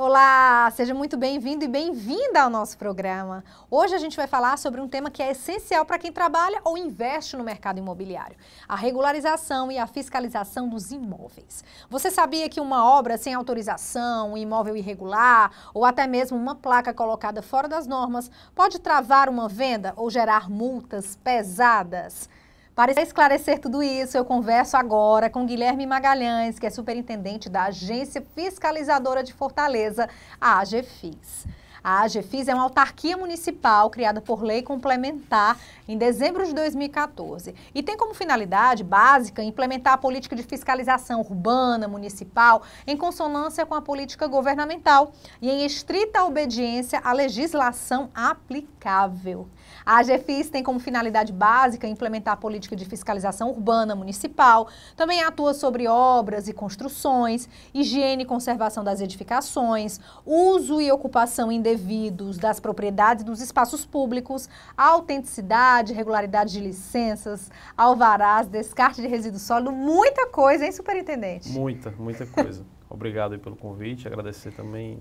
Olá, seja muito bem-vindo e bem-vinda ao nosso programa. Hoje a gente vai falar sobre um tema que é essencial para quem trabalha ou investe no mercado imobiliário: a regularização e a fiscalização dos imóveis. Você sabia que uma obra sem autorização, um imóvel irregular ou até mesmo uma placa colocada fora das normas pode travar uma venda ou gerar multas pesadas? Para esclarecer tudo isso, eu converso agora com Guilherme Magalhães, que é superintendente da Agência Fiscalizadora de Fortaleza, a AGFIS. A AGFIS é uma autarquia municipal criada por lei complementar em dezembro de 2014 e tem como finalidade básica implementar a política de fiscalização urbana, municipal, em consonância com a política governamental e em estrita obediência à legislação aplicável. A AGFIS tem como finalidade básica implementar a política de fiscalização urbana municipal, também atua sobre obras e construções, higiene e conservação das edificações, uso e ocupação indevidos das propriedades dos espaços públicos, autenticidade, regularidade de licenças, alvarás, descarte de resíduo sólido, muita coisa, hein, superintendente? Muita coisa. Obrigado aí pelo convite, agradecer também,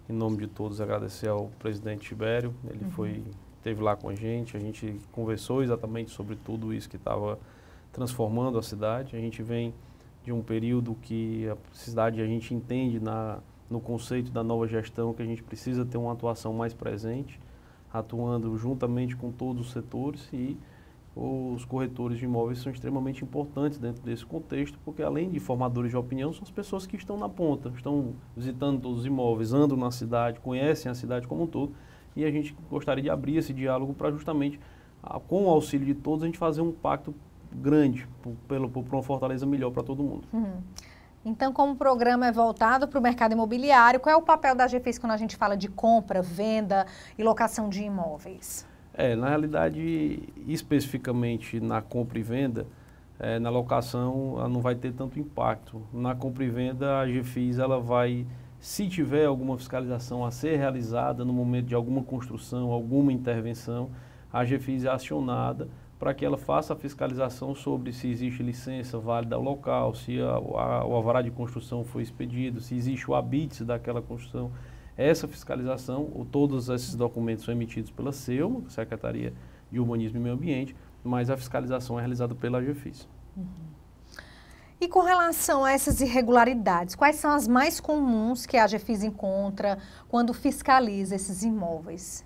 em nome de todos, agradecer ao presidente Tibério, ele esteve lá com a gente conversou exatamente sobre tudo isso que estava transformando a cidade. A gente vem de um período que a cidade, a gente entende no conceito da nova gestão que a gente precisa ter uma atuação mais presente, atuando juntamente com todos os setores, e os corretores de imóveis são extremamente importantes dentro desse contexto, porque além de formadores de opinião, são as pessoas que estão na ponta, estão visitando todos os imóveis, andam na cidade, conhecem a cidade como um todo. E a gente gostaria de abrir esse diálogo para justamente, com o auxílio de todos, a gente fazer um pacto grande por uma Fortaleza melhor para todo mundo. Então, como o programa é voltado para o mercado imobiliário, qual é o papel da AGFIS quando a gente fala de compra, venda e locação de imóveis? Na realidade, especificamente na compra e venda, na locação ela não vai ter tanto impacto. Na compra e venda, a AGFIS ela vai... Se tiver alguma fiscalização a ser realizada no momento de alguma construção, alguma intervenção, a AGFIS é acionada para que ela faça a fiscalização sobre se existe licença válida ao local, se o alvará de construção foi expedido, se existe o habite daquela construção. Essa fiscalização, todos esses documentos são emitidos pela SEUMA, Secretaria de Urbanismo e Meio Ambiente, mas a fiscalização é realizada pela AGFIS. E com relação a essas irregularidades, quais são as mais comuns que a AGFIS encontra quando fiscaliza esses imóveis?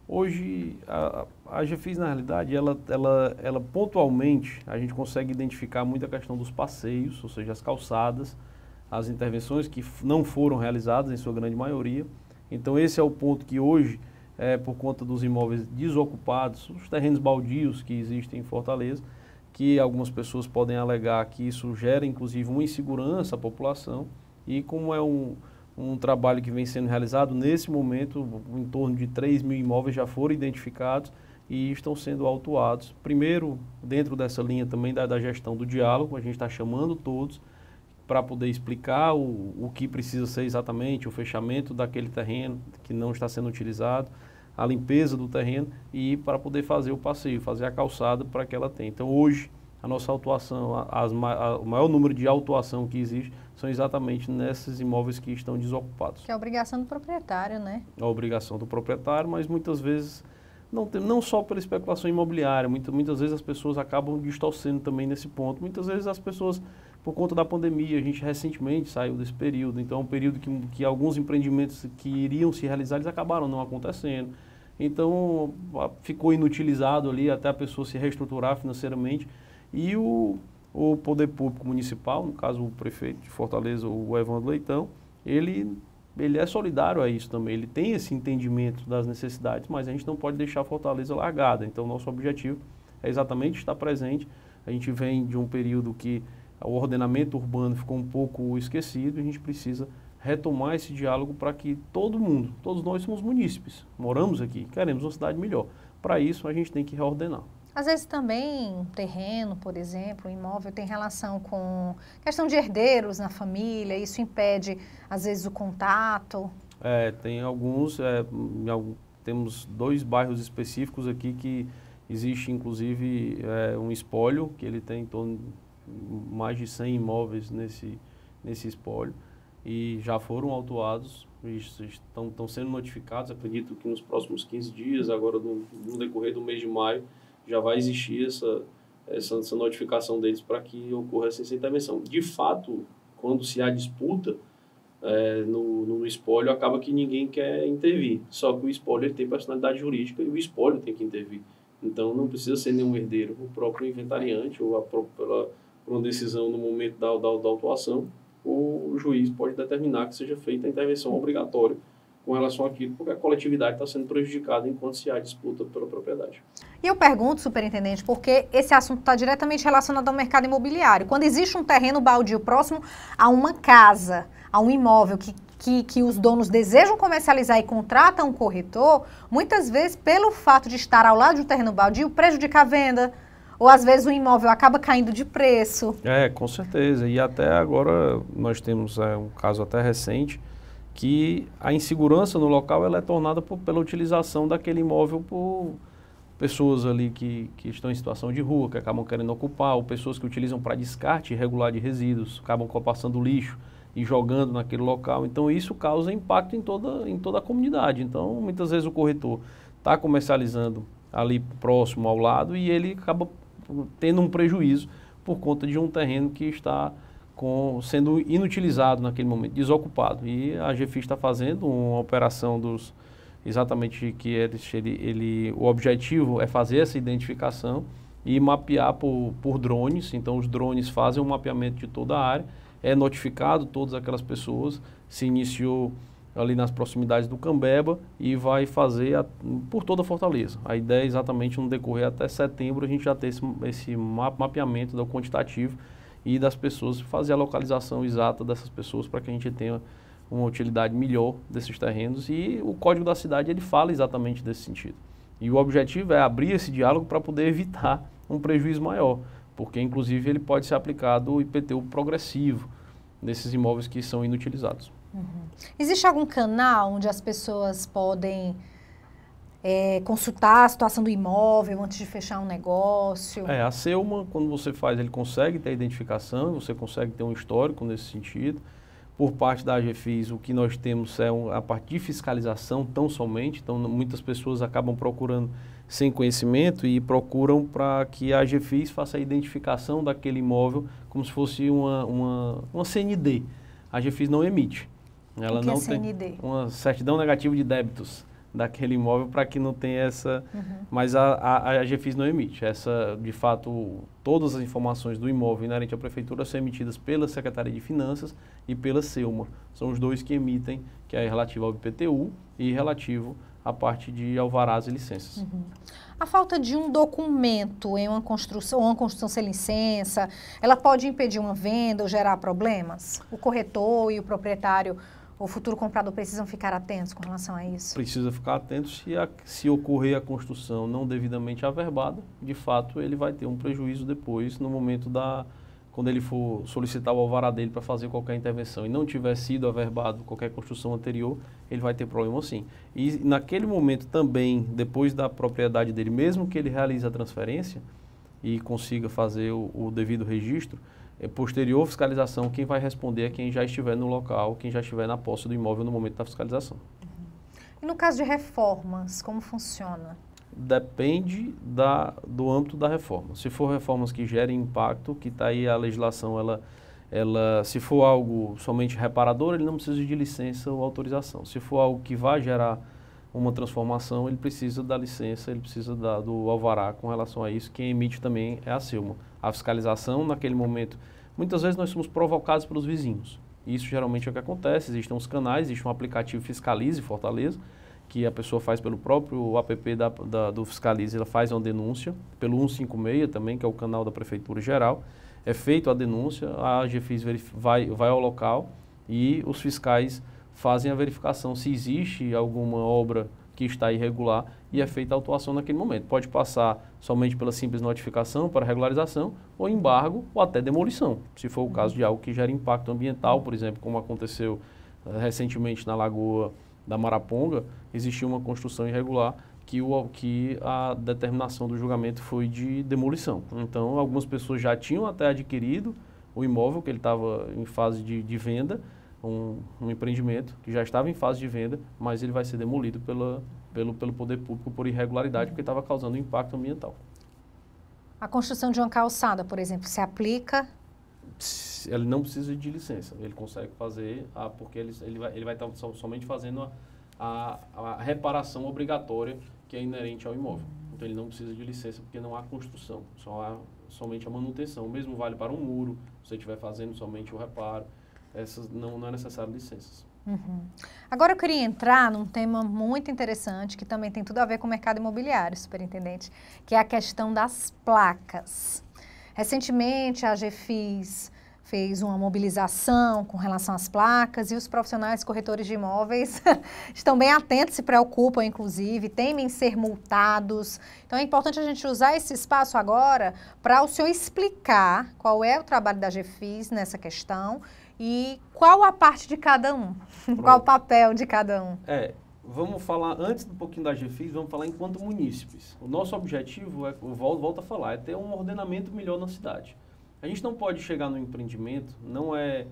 Hoje, a AGFIS, na realidade, ela pontualmente, a gente consegue identificar muito a questão dos passeios, ou seja, as calçadas, as intervenções que não foram realizadas, em sua grande maioria. Então, esse é o ponto que hoje, por conta dos imóveis desocupados, os terrenos baldios que existem em Fortaleza, que algumas pessoas podem alegar que isso gera, inclusive, uma insegurança à população, e como é um trabalho que vem sendo realizado, nesse momento, em torno de 3 mil imóveis já foram identificados e estão sendo autuados. Primeiro, dentro dessa linha também da gestão do diálogo, a gente está chamando todos para poder explicar o que precisa ser exatamente, o fechamento daquele terreno que não está sendo utilizado, a limpeza do terreno, e para poder fazer o passeio, fazer a calçada para que ela tenha. Então, hoje, a nossa autuação, o maior número de autuação que existe são exatamente nesses imóveis que estão desocupados. Que é a obrigação do proprietário, né? A obrigação do proprietário, mas muitas vezes, não só pela especulação imobiliária, muitas vezes as pessoas acabam distorcendo também nesse ponto. Muitas vezes as pessoas, por conta da pandemia, a gente recentemente saiu desse período, então é um período que alguns empreendimentos que iriam se realizar, eles acabaram não acontecendo. Então, ficou inutilizado ali até a pessoa se reestruturar financeiramente, e o poder público municipal, no caso o prefeito de Fortaleza, o Evandro Leitão, ele é solidário a isso também, ele tem esse entendimento das necessidades, mas a gente não pode deixar a Fortaleza largada. Então, nosso objetivo é exatamente estar presente. A gente vem de um período que o ordenamento urbano ficou um pouco esquecido, e a gente precisa retomar esse diálogo para que todo mundo, todos nós somos munícipes, moramos aqui, queremos uma cidade melhor. Para isso, a gente tem que reordenar. Às vezes também um terreno, por exemplo, um imóvel tem relação com questão de herdeiros na família, isso impede, às vezes, o contato. Tem alguns, temos 2 bairros específicos aqui que existe, inclusive, um espólio, que ele tem em torno de mais de 100 imóveis nesse espólio, e já foram autuados estão sendo notificados, acredito que nos próximos 15 dias, agora no decorrer do mês de maio, já vai existir essa notificação deles para que ocorra essa intervenção. De fato, quando se há disputa no espólio, acaba que ninguém quer intervir. Só que o espólio ele tem personalidade jurídica e o espólio tem que intervir. Então, não precisa ser nenhum herdeiro. O próprio inventariante, ou por uma decisão no momento da autuação, o juiz pode determinar que seja feita a intervenção obrigatória com relação àquilo, porque a coletividade está sendo prejudicada enquanto se há disputa pela propriedade. E eu pergunto, superintendente, porque esse assunto está diretamente relacionado ao mercado imobiliário. Quando existe um terreno baldio próximo a uma casa, a um imóvel que os donos desejam comercializar e contratam um corretor, muitas vezes, pelo fato de estar ao lado de um terreno baldio, prejudica a venda, ou às vezes o imóvel acaba caindo de preço. Com certeza. E até agora nós temos um caso até recente, que a insegurança no local ela é tornada pela utilização daquele imóvel por pessoas ali que estão em situação de rua, que acabam querendo ocupar, ou pessoas que utilizam para descarte irregular de resíduos, acabam passando lixo e jogando naquele local. Então isso causa impacto em toda a comunidade. Então muitas vezes o corretor está comercializando ali próximo ao lado e ele acaba tendo um prejuízo por conta de um terreno que está sendo inutilizado naquele momento, desocupado. E a GFIS está fazendo uma operação exatamente que o objetivo é fazer essa identificação e mapear por drones. Então os drones fazem um mapeamento de toda a área, é notificado todas aquelas pessoas, se iniciou ali nas proximidades do Cambeba e vai fazer por toda a Fortaleza. A ideia é exatamente no decorrer até setembro a gente já ter esse mapeamento do quantitativo e das pessoas, fazer a localização exata dessas pessoas para que a gente tenha uma utilidade melhor desses terrenos. E o Código da Cidade ele fala exatamente desse sentido. E o objetivo é abrir esse diálogo para poder evitar um prejuízo maior, porque inclusive ele pode ser aplicado o IPTU progressivo nesses imóveis que são inutilizados. Uhum. Existe algum canal onde as pessoas podem consultar a situação do imóvel antes de fechar um negócio? A SEUMA, quando você faz, ele consegue ter a identificação, você consegue ter um histórico nesse sentido. Por parte da AGFIS, o que nós temos é a parte de fiscalização tão somente, então muitas pessoas acabam procurando sem conhecimento e procuram para que a AGFIS faça a identificação daquele imóvel como se fosse uma CND. A AGFIS não emite. Ela não tem uma certidão negativa de débitos daquele imóvel para que não tenha essa... Mas a AGFIS não emite. De fato, todas as informações do imóvel inerente à prefeitura são emitidas pela Secretaria de Finanças e pela SEUMA. São os dois que emitem, que é relativo ao IPTU e relativo à parte de alvarás e licenças. A falta de um documento em uma construção sem licença, ela pode impedir uma venda ou gerar problemas? O corretor e o proprietário, o futuro comprador, precisam ficar atentos com relação a isso? Precisa ficar atento se ocorrer a construção não devidamente averbada, de fato ele vai ter um prejuízo depois, no momento quando ele for solicitar o alvará dele para fazer qualquer intervenção e não tiver sido averbado qualquer construção anterior, ele vai ter problema sim. E naquele momento também, depois da propriedade dele, mesmo que ele realize a transferência e consiga fazer o devido registro, posterior fiscalização, quem vai responder é quem já estiver no local, quem já estiver na posse do imóvel no momento da fiscalização. E no caso de reformas, como funciona? Depende do âmbito da reforma. Se for reformas que gerem impacto, que está aí a legislação, se for algo somente reparador, ele não precisa de licença ou autorização. Se for algo que vai gerar uma transformação, ele precisa da licença, ele precisa do alvará com relação a isso. Quem emite também é a SEUMA. A fiscalização, naquele momento, muitas vezes nós somos provocados pelos vizinhos. Isso geralmente é o que acontece. Existem uns canais, existe um aplicativo Fiscalize Fortaleza, que a pessoa faz pelo próprio app do Fiscalize, ela faz uma denúncia, pelo 156 também, que é o canal da Prefeitura Geral. É feita a denúncia, a AGFIS vai ao local e os fiscais fazem a verificação se existe alguma obra que está irregular e é feita a autuação naquele momento. Pode passar somente pela simples notificação para regularização, ou embargo, ou até demolição, se for o caso de algo que gera impacto ambiental, por exemplo, como aconteceu recentemente na Lagoa da Maraponga, existiu uma construção irregular que a determinação do julgamento foi de demolição. Então, algumas pessoas já tinham até adquirido o imóvel, que ele estava em fase de venda, um empreendimento que já estava em fase de venda, mas ele vai ser demolido pelo poder público por irregularidade, porque estava causando impacto ambiental. A construção de uma calçada, por exemplo, se aplica? Ele não precisa de licença, ele consegue fazer, porque ele vai estar somente fazendo a reparação obrigatória que é inerente ao imóvel. Então ele não precisa de licença porque não há construção, só há somente a manutenção. O mesmo vale para um muro, se você estiver fazendo somente o reparo, essas não é necessário licenças. Uhum. Agora eu queria entrar num tema muito interessante, que também tem tudo a ver com o mercado imobiliário, superintendente, que é a questão das placas. Recentemente a AGFIS fez uma mobilização com relação às placas e os profissionais corretores de imóveis estão bem atentos, se preocupam inclusive, temem ser multados. Então é importante a gente usar esse espaço agora para o senhor explicar qual é o trabalho da AGFIS nessa questão e qual a parte de cada um, qual o papel de cada um. Vamos falar, antes um pouquinho da AGFIS, vamos falar enquanto munícipes. O nosso objetivo, eu volto a falar, é ter um ordenamento melhor na cidade. A gente não pode chegar no empreendimento, não é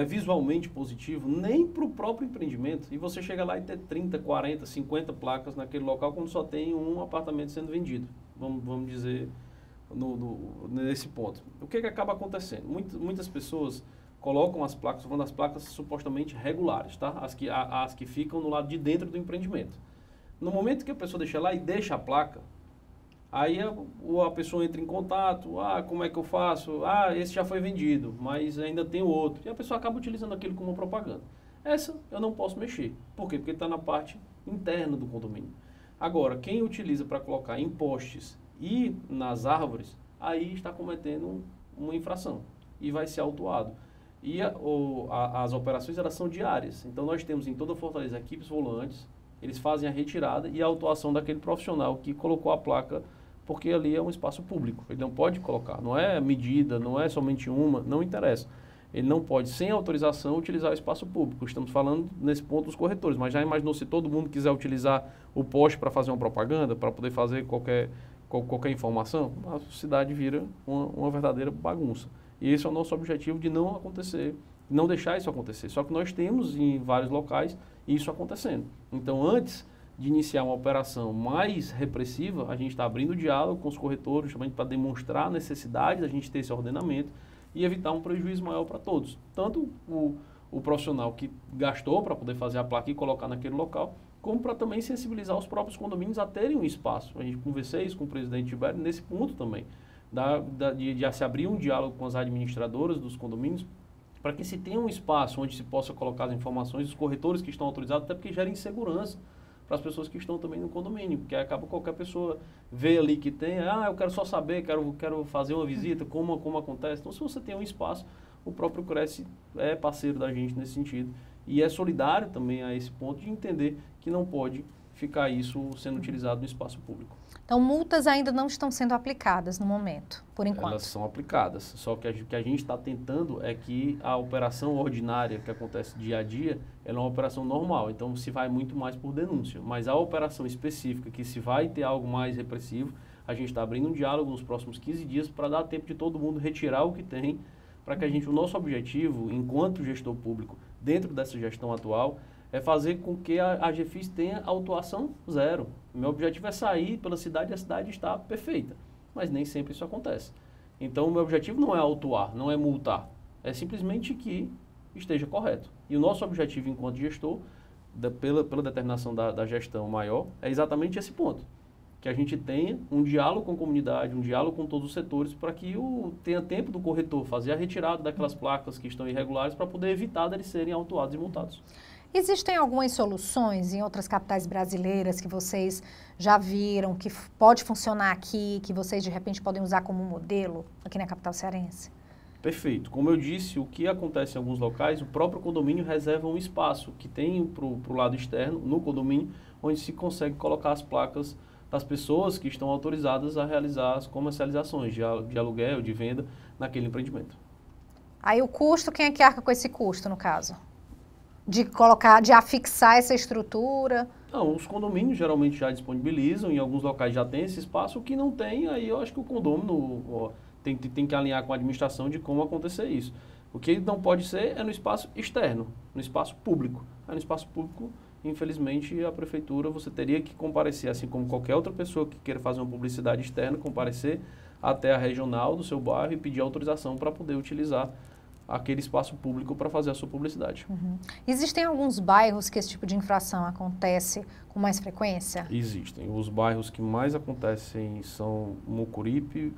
visualmente positivo, nem para o próprio empreendimento, e você chega lá e ter 30, 40, 50 placas naquele local quando só tem um apartamento sendo vendido. Vamos dizer nesse ponto. O que acaba acontecendo? Muitas pessoas colocam as placas, falando das placas supostamente regulares, tá? As que ficam no lado de dentro do empreendimento. No momento que a pessoa deixa lá e deixa a placa, aí a pessoa entra em contato, como é que eu faço? Esse já foi vendido, mas ainda tem outro. E a pessoa acaba utilizando aquilo como propaganda. Essa eu não posso mexer. Por quê? Porque está na parte interna do condomínio. Agora, quem utiliza para colocar em postes e nas árvores, aí está cometendo uma infração e vai ser autuado. E as operações, elas são diárias. Então, nós temos em toda a Fortaleza equipes volantes, eles fazem a retirada e a autuação daquele profissional que colocou a placa, porque ali é um espaço público. Ele não pode colocar, não é medida, não é somente uma, não interessa. Ele não pode, sem autorização, utilizar o espaço público. Estamos falando nesse ponto dos corretores, mas já imaginou se todo mundo quiser utilizar o poste para fazer uma propaganda, para poder fazer qualquer informação? A cidade vira uma verdadeira bagunça. E esse é o nosso objetivo de não acontecer, não deixar isso acontecer. Só que nós temos em vários locais isso acontecendo. Então, antes de iniciar uma operação mais repressiva, a gente está abrindo diálogo com os corretores, justamente para demonstrar a necessidade da gente ter esse ordenamento e evitar um prejuízo maior para todos. Tanto o profissional que gastou para poder fazer a placa e colocar naquele local, como para também sensibilizar os próprios condomínios a terem um espaço. A gente conversei isso com o presidente Tibério nesse ponto também, de se abrir um diálogo com as administradoras dos condomínios, para que se tenha um espaço onde se possa colocar as informações dos corretores que estão autorizados, até porque gera insegurança para as pessoas que estão também no condomínio, porque acaba qualquer pessoa vê ali que tem, eu quero só saber, quero fazer uma visita, como acontece. Então, se você tem um espaço, o próprio Cresce é parceiro da gente nesse sentido e é solidário também a esse ponto de entender que não pode ficar isso sendo utilizado no espaço público. Então, multas ainda não estão sendo aplicadas no momento, por enquanto. Elas são aplicadas, só que o que a gente está tentando é que a operação ordinária que acontece dia a dia, ela é uma operação normal, então se vai muito mais por denúncia. Mas a operação específica, que se vai ter algo mais repressivo, a gente está abrindo um diálogo nos próximos 15 dias para dar tempo de todo mundo retirar o que tem, para que o nosso objetivo, enquanto gestor público, dentro dessa gestão atual, é fazer com que a AGFIS tenha autuação zero. Meu objetivo é sair pela cidade e a cidade está perfeita, mas nem sempre isso acontece. Então, o meu objetivo não é autuar, não é multar, é simplesmente que esteja correto. E o nosso objetivo enquanto gestor, pela determinação da gestão maior, é exatamente esse ponto. Que a gente tenha um diálogo com a comunidade, um diálogo com todos os setores, para que tenha tempo do corretor fazer a retirada daquelas placas que estão irregulares para poder evitar deles serem autuados e multados. Existem algumas soluções em outras capitais brasileiras que vocês já viram, que pode funcionar aqui, que vocês de repente podem usar como modelo aqui na capital cearense? Perfeito. Como eu disse, o que acontece em alguns locais, o próprio condomínio reserva um espaço que tem para o lado externo, no condomínio, onde se consegue colocar as placas das pessoas que estão autorizadas a realizar as comercializações de aluguel, de venda naquele empreendimento. Aí o custo, quem é que arca com esse custo, no caso? De afixar essa estrutura? Não, os condomínios geralmente já disponibilizam, em alguns locais já tem esse espaço, o que não tem, aí eu acho que o condomínio tem que alinhar com a administração de como acontecer isso. O que não pode ser é no espaço externo, no espaço público. No espaço público, infelizmente, a prefeitura, você teria que comparecer, assim como qualquer outra pessoa que queira fazer uma publicidade externa, comparecer até a regional do seu bairro e pedir autorização para poder utilizar aquele espaço público para fazer a sua publicidade. Existem alguns bairros que esse tipo de infração acontece com mais frequência? Existem. Os bairros que mais acontecem são Mucuripe,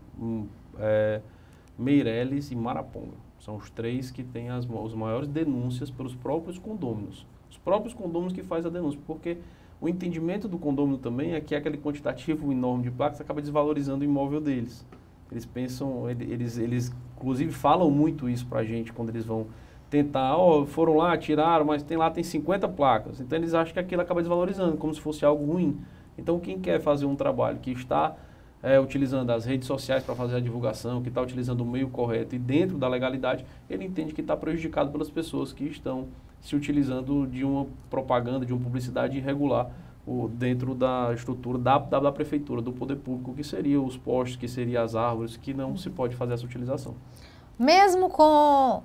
Meireles e Maraponga. São os 3 que têm as maiores denúncias pelos próprios condôminos. Os próprios condôminos que fazem a denúncia, porque o entendimento do condômino também é que aquele quantitativo enorme de placas acaba desvalorizando o imóvel deles. Eles pensam, eles inclusive falam muito isso pra gente quando eles vão tentar, foram lá, tiraram, mas tem 50 placas. Então eles acham que aquilo acaba desvalorizando, como se fosse algo ruim. Então quem quer fazer um trabalho que está utilizando as redes sociais para fazer a divulgação, que está utilizando o meio correto e dentro da legalidade, ele entende que está prejudicado pelas pessoas que estão se utilizando de uma propaganda, de uma publicidade irregular dentro da estrutura da prefeitura, do poder público, que seria os postes, que seria as árvores, que não se pode fazer essa utilização. Mesmo com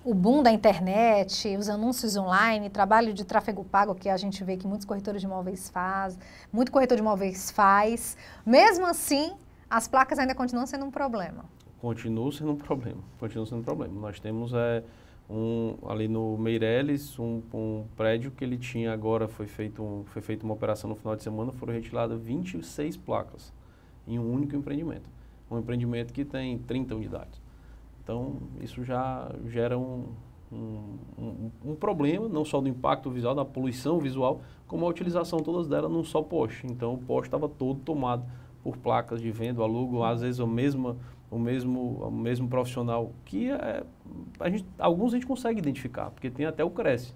o boom da internet, os anúncios online, trabalho de tráfego pago que a gente vê que muitos corretores de imóveis fazem, muito corretor de imóveis faz, mesmo assim, as placas ainda continuam sendo um problema. Continua sendo um problema, continua sendo um problema. Nós temos ali no Meireles, um prédio que ele tinha agora, foi feita uma operação no final de semana, foram retiradas 26 placas em um único empreendimento. Um empreendimento que tem 30 unidades. Então, isso já gera um problema, não só do impacto visual, da poluição visual, como a utilização todas delas num só poste. Então, o poste estava todo tomado por placas de venda, alugo, às vezes o mesmo profissional, que alguns a gente consegue identificar, porque tem até o Cresce.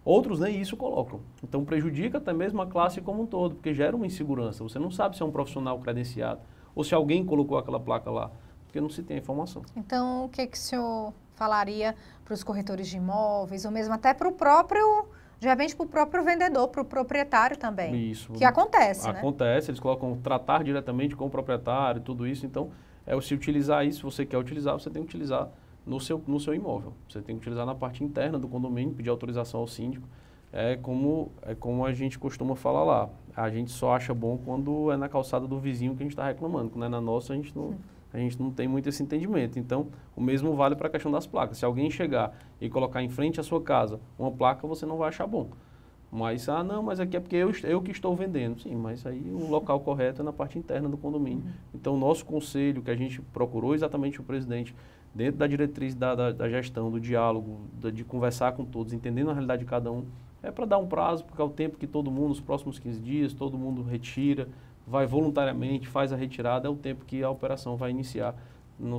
Outros nem isso colocam. Então, prejudica até mesmo a classe como um todo, porque gera uma insegurança. Você não sabe se é um profissional credenciado ou se alguém colocou aquela placa lá, porque não se tem a informação. Então, o que o senhor falaria para os corretores de imóveis, ou mesmo até para o próprio, de repente para o próprio vendedor, para o proprietário também? Isso. Que acontece, né? Acontece, eles colocam tratar diretamente com o proprietário, tudo isso. Então, se utilizar isso, se você quer utilizar, você tem que utilizar no seu imóvel. Você tem que utilizar na parte interna do condomínio, pedir autorização ao síndico. É como a gente costuma falar lá. A gente só acha bom quando é na calçada do vizinho que a gente está reclamando. Quando é na nossa, a gente não tem muito esse entendimento. Então, o mesmo vale para a questão das placas. Se alguém chegar e colocar em frente à sua casa uma placa, você não vai achar bom. Mas, não, mas aqui é porque eu que estou vendendo. Sim, mas aí o local correto é na parte interna do condomínio. Então, o nosso conselho, que a gente procurou exatamente o presidente, dentro da diretriz da gestão, do diálogo, de conversar com todos, entendendo a realidade de cada um, é para dar um prazo, porque é o tempo que todo mundo, nos próximos 15 dias, todo mundo retira, vai voluntariamente, faz a retirada, é o tempo que a operação vai iniciar na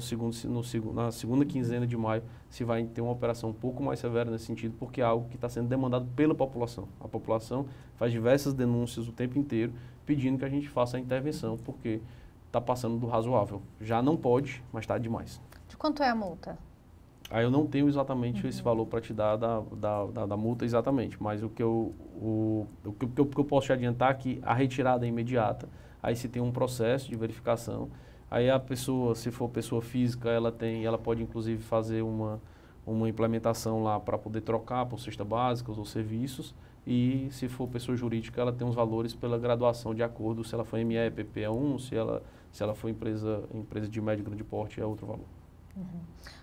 segunda quinzena de maio, se vai ter uma operação um pouco mais severa nesse sentido, porque é algo que está sendo demandado pela população. A população faz diversas denúncias o tempo inteiro, pedindo que a gente faça a intervenção, porque está passando do razoável. Já não pode, mas está demais. De quanto é a multa? Eu não tenho exatamente esse valor para te dar da multa exatamente, mas o que eu posso te adiantar é que a retirada é imediata, aí se tem um processo de verificação, aí a pessoa, se for pessoa física, ela pode inclusive fazer uma implementação lá para poder trocar por cesta básica ou serviços, e se for pessoa jurídica, ela tem os valores pela graduação de acordo, se ela for ME, PP é um, se ela for empresa de médio e grande porte, é outro valor.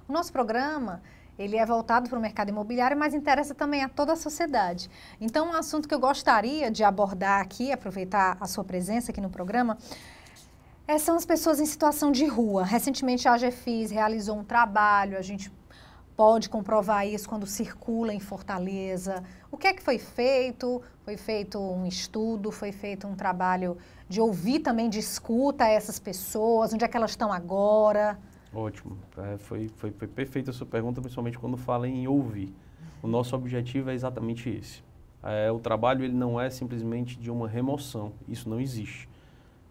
O nosso programa, ele é voltado para o mercado imobiliário, mas interessa também a toda a sociedade. Então, um assunto que eu gostaria de abordar aqui, aproveitar a sua presença aqui no programa, são as pessoas em situação de rua. Recentemente, a AGFIS realizou um trabalho, a gente pode comprovar isso quando circula em Fortaleza. O que é que foi feito? Foi feito um estudo, foi feito um trabalho de ouvir também, de escuta a essas pessoas, onde é que elas estão agora? Ótimo. Foi perfeita a sua pergunta, principalmente quando fala em ouvir. O nosso objetivo é exatamente esse. O trabalho ele não é simplesmente de uma remoção, isso não existe.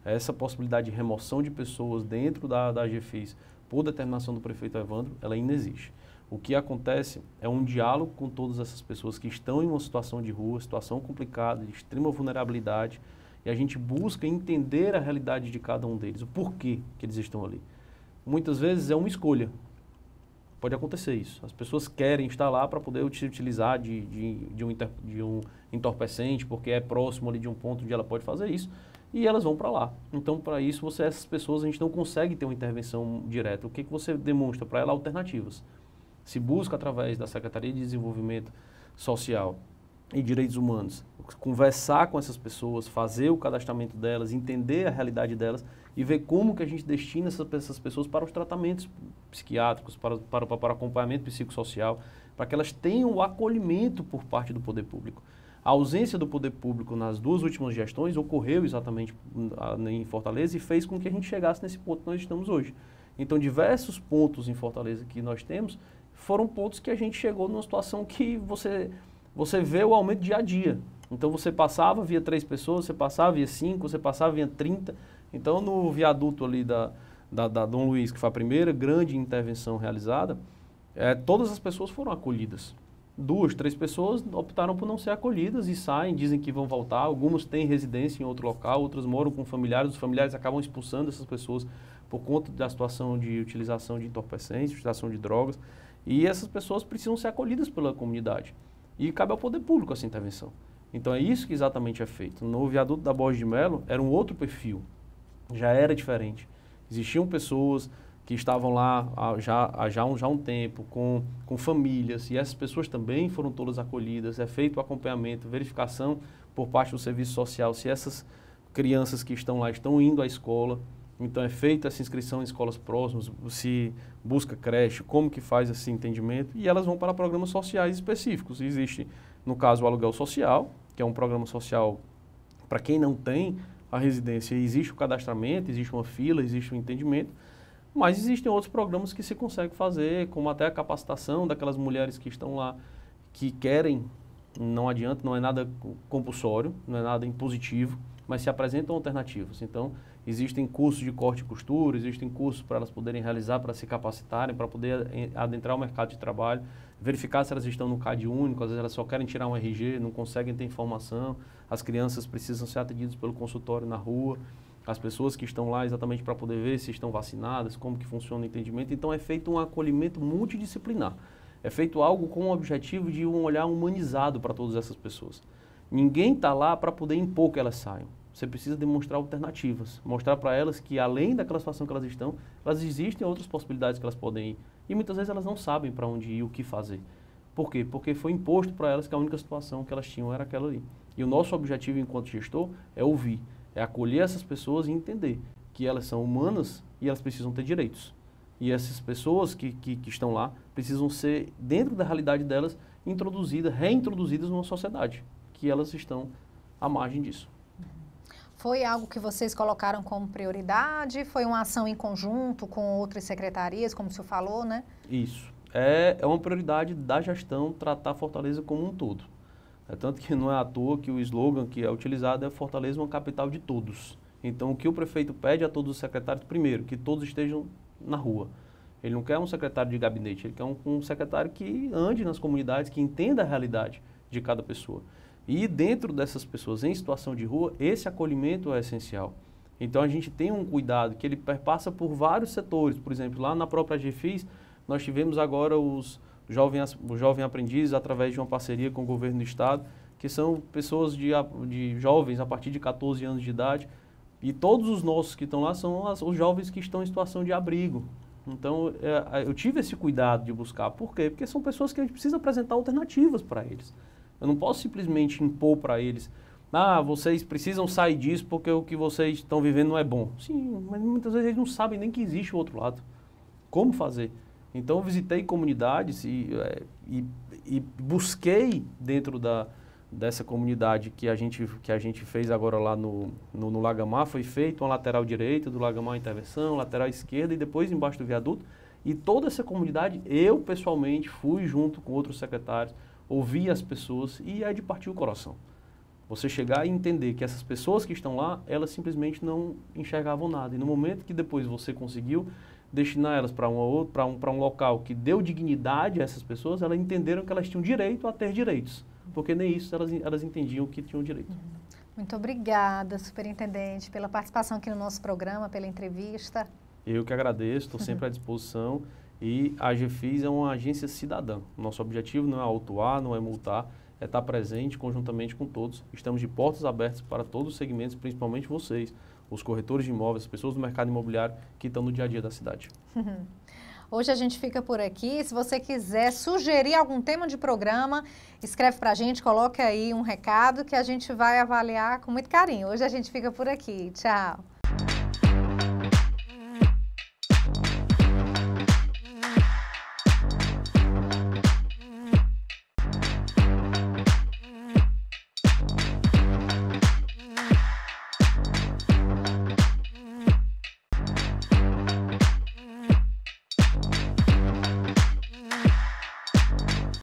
Essa possibilidade de remoção de pessoas dentro da AGFIS por determinação do prefeito Evandro, ela ainda existe. O que acontece é um diálogo com todas essas pessoas que estão em uma situação de rua, situação complicada, de extrema vulnerabilidade, e a gente busca entender a realidade de cada um deles, o porquê que eles estão ali. Muitas vezes é uma escolha. Pode acontecer isso. As pessoas querem estar lá para poder se utilizar de um entorpecente, porque é próximo ali de um ponto onde ela pode fazer isso, e elas vão para lá. Então, para isso, essas pessoas, a gente não consegue ter uma intervenção direta. O que você demonstra para ela? Alternativas. Se busca, através da Secretaria de Desenvolvimento Social e Direitos Humanos, conversar com essas pessoas, fazer o cadastramento delas, entender a realidade delas e ver como que a gente destina essas pessoas para os tratamentos psiquiátricos, para acompanhamento psicossocial, para que elas tenham o acolhimento por parte do poder público. A ausência do poder público nas 2 últimas gestões ocorreu exatamente em Fortaleza e fez com que a gente chegasse nesse ponto que nós estamos hoje. Então, diversos pontos em Fortaleza que nós temos foram pontos que a gente chegou numa situação que você vê o aumento dia a dia. Então, você passava, via 3 pessoas, você passava, via 5, você passava, via 30. Então, no viaduto ali da Dom Luiz, que foi a primeira grande intervenção realizada, todas as pessoas foram acolhidas. 2, 3 pessoas optaram por não ser acolhidas e saem, dizem que vão voltar. Algumas têm residência em outro local, outras moram com familiares. Os familiares acabam expulsando essas pessoas por conta da situação de utilização de entorpecentes, utilização de drogas. E essas pessoas precisam ser acolhidas pela comunidade. E cabe ao poder público essa intervenção. Então é isso que exatamente é feito. No viaduto da Borges de Melo era um outro perfil, já era diferente. Existiam pessoas que estavam lá já há um tempo, com famílias, e essas pessoas também foram todas acolhidas, é feito o acompanhamento, verificação por parte do serviço social, se essas crianças que estão lá estão indo à escola, então é feita essa inscrição em escolas próximas, se busca creche, como que faz esse entendimento, e elas vão para programas sociais específicos. Existe, no caso, o aluguel social, que é um programa social para quem não tem a residência, existe o cadastramento, existe uma fila, existe um entendimento, mas existem outros programas que se consegue fazer, como até a capacitação daquelas mulheres que estão lá, que querem, não adianta, não é nada compulsório, não é nada impositivo, mas se apresentam alternativas. Então, existem cursos de corte e costura, existem cursos para elas poderem realizar, para se capacitarem, para poder adentrar o mercado de trabalho, verificar se elas estão no CAD único, às vezes elas só querem tirar um RG, não conseguem ter informação, as crianças precisam ser atendidas pelo consultório na rua, as pessoas que estão lá exatamente para poder ver se estão vacinadas, como que funciona o entendimento. Então é feito um acolhimento multidisciplinar. É feito algo com o objetivo de um olhar humanizado para todas essas pessoas. Ninguém está lá para poder impor que elas saiam. Você precisa demonstrar alternativas, mostrar para elas que além daquela situação que elas estão, elas existem outras possibilidades que elas podem ir. E muitas vezes elas não sabem para onde ir, o que fazer. Por quê? Porque foi imposto para elas que a única situação que elas tinham era aquela ali. E o nosso objetivo enquanto gestor é ouvir. É acolher essas pessoas e entender que elas são humanas e elas precisam ter direitos. E essas pessoas que estão lá precisam ser, dentro da realidade delas, reintroduzidas numa sociedade, que elas estão à margem disso. Foi algo que vocês colocaram como prioridade? Foi uma ação em conjunto com outras secretarias, como o senhor falou, né? Isso. É uma prioridade da gestão tratar Fortaleza como um todo. É tanto que não é à toa que o slogan que é utilizado é Fortaleza uma capital de todos. Então, o que o prefeito pede a todos os secretários, primeiro, que todos estejam na rua. Ele não quer um secretário de gabinete, ele quer um secretário que ande nas comunidades, que entenda a realidade de cada pessoa. E dentro dessas pessoas em situação de rua, esse acolhimento é essencial. Então, a gente tem um cuidado que ele perpassa por vários setores. Por exemplo, lá na própria GFIS, nós tivemos agora os jovens aprendizes através de uma parceria com o governo do estado, que são pessoas de jovens a partir de 14 anos de idade, e todos os nossos que estão lá são os jovens que estão em situação de abrigo. Então, eu tive esse cuidado de buscar. Por quê? Porque são pessoas que a gente precisa apresentar alternativas para eles. Eu não posso simplesmente impor para eles, vocês precisam sair disso porque o que vocês estão vivendo não é bom. Sim, mas muitas vezes eles não sabem nem que existe o outro lado. Como fazer? Então, eu visitei comunidades e busquei dentro dessa comunidade que a gente fez agora lá no Lagamar, foi feito uma lateral direita do Lagamar intervenção, lateral esquerda e depois embaixo do viaduto. E toda essa comunidade, eu pessoalmente fui junto com outros secretários, ouvi as pessoas e é de partir o coração. Você chegar e entender que essas pessoas que estão lá, elas simplesmente não enxergavam nada. E no momento que depois você conseguiu destinar elas para um local que deu dignidade a essas pessoas, elas entenderam que elas tinham direito a ter direitos, porque nem isso elas entendiam que tinham direito. Muito obrigada, superintendente, pela participação aqui no nosso programa, pela entrevista. Eu que agradeço, estou sempre à disposição E a AGFIS é uma agência cidadã. Nosso objetivo não é autuar, não é multar, é estar presente conjuntamente com todos. Estamos de portas abertas para todos os segmentos, principalmente vocês, os corretores de imóveis, as pessoas do mercado imobiliário que estão no dia a dia da cidade. Hoje a gente fica por aqui. Se você quiser sugerir algum tema de programa, escreve pra gente, coloca aí um recado que a gente vai avaliar com muito carinho. Hoje a gente fica por aqui. Tchau!